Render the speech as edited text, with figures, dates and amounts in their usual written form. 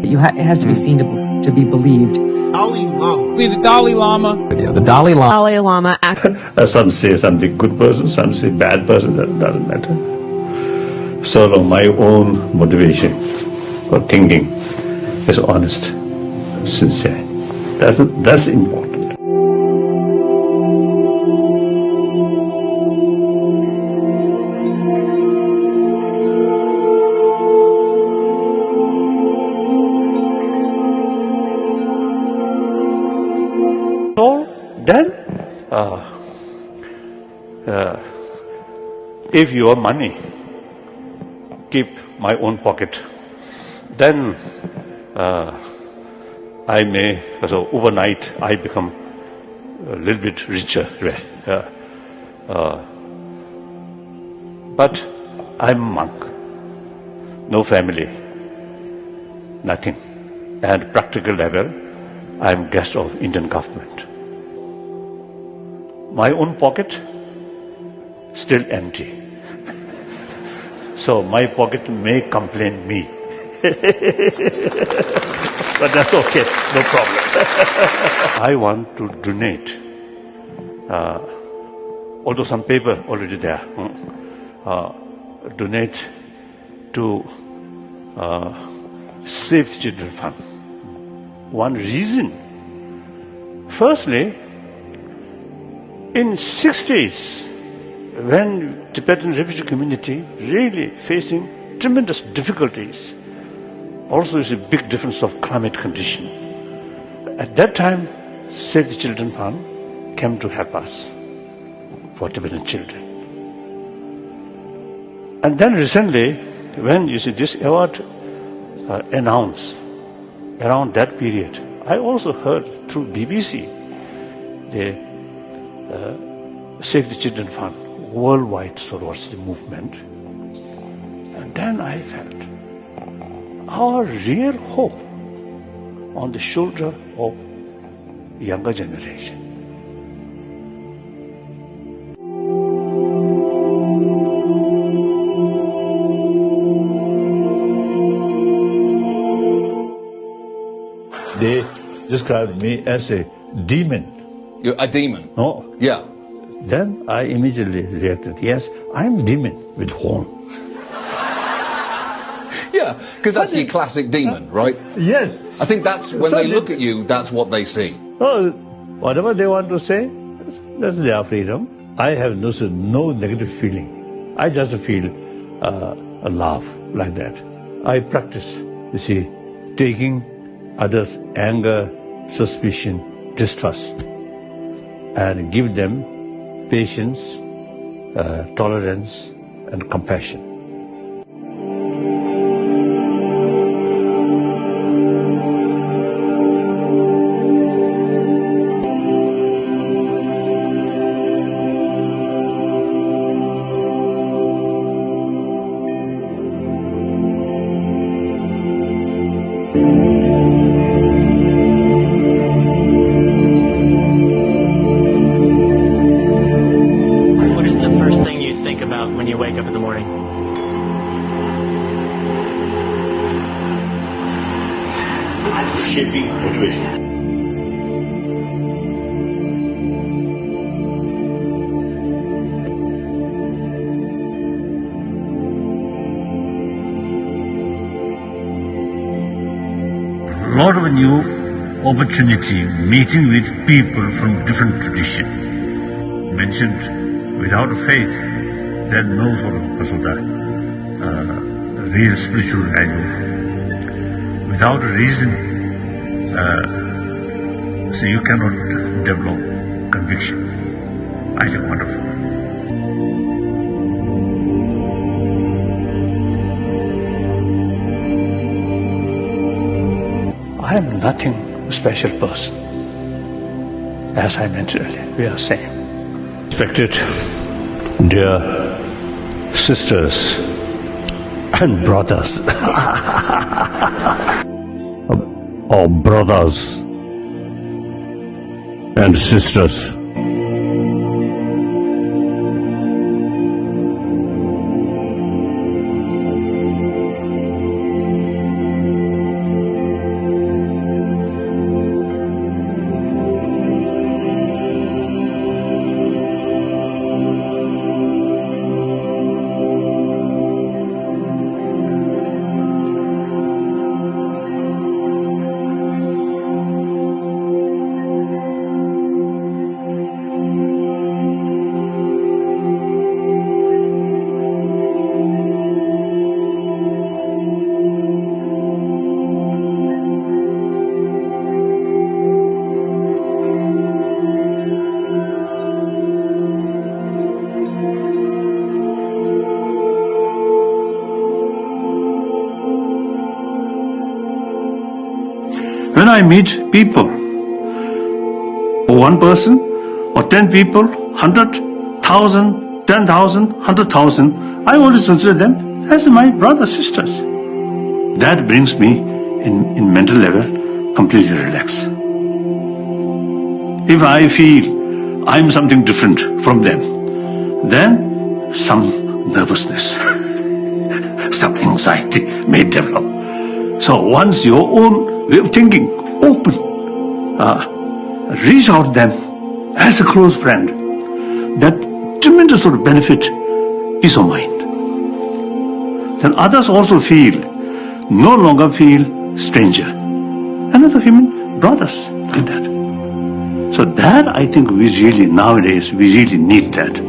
It has to be seen to be believed. Dalai Lama. The Dalai Lama. Yeah, the Dalai Lama. Dalai Lama. Some say something good person, some say bad person, that doesn't matter. So my own motivation for thinking is honest, sincere. That's important. So then, if your money keep my own pocket, then I may, so overnight I become a little bit richer. But I'm a monk, no family, nothing. And practical level, I'm guest of Indian government. My own pocket still empty. So my pocket may complain me. But that's okay, no problem. I want to donate, although some paper already there, donate to Save the Children Fund. One reason, firstly, in 60s, when Tibetan refugee community really facing tremendous difficulties, also is a big difference of climate condition. At that time, Save the Children Fund came to help us for Tibetan children. And then recently, when you see this award announced, around that period, I also heard through BBC, the Save the Children Fund worldwide towards the movement. And then I felt our real hope on the shoulder of younger generation. They described me as a demon. You're a demon? No. Yeah. Then I immediately reacted, yes, I'm demon with horn. Yeah, because that's your classic demon, right? Yes. I think that's, when they look at you, that's what they see. Oh, whatever they want to say, that's their freedom. I have no negative feeling. I just feel a love like that. I practice, you see, taking others' anger, suspicion, distrust, and give them patience, tolerance, and compassion. What is the first thing you think about when you wake up in the morning? Shaping motivation. Lot of new opportunity meeting with people from different tradition. Mentioned, without faith, there is no sort of real spiritual value. Without reason, so you cannot develop conviction. I think wonderful. I am nothing special person. As I mentioned earlier, we are same. Respected dear sisters and brothers, or brothers and sisters. When I meet people, one person or 10 people, 100,000, 10,000, 100,000, I always consider them as my brothers, sisters. That brings me in mental level completely relaxed. If I feel I'm something different from them, then some nervousness, some anxiety may develop. So once your own way of thinking open, reach out to them as a close friend, that tremendous sort of benefit, peace of mind. Then others also no longer feel stranger. Another human brothers like that. So that I think nowadays we really need that.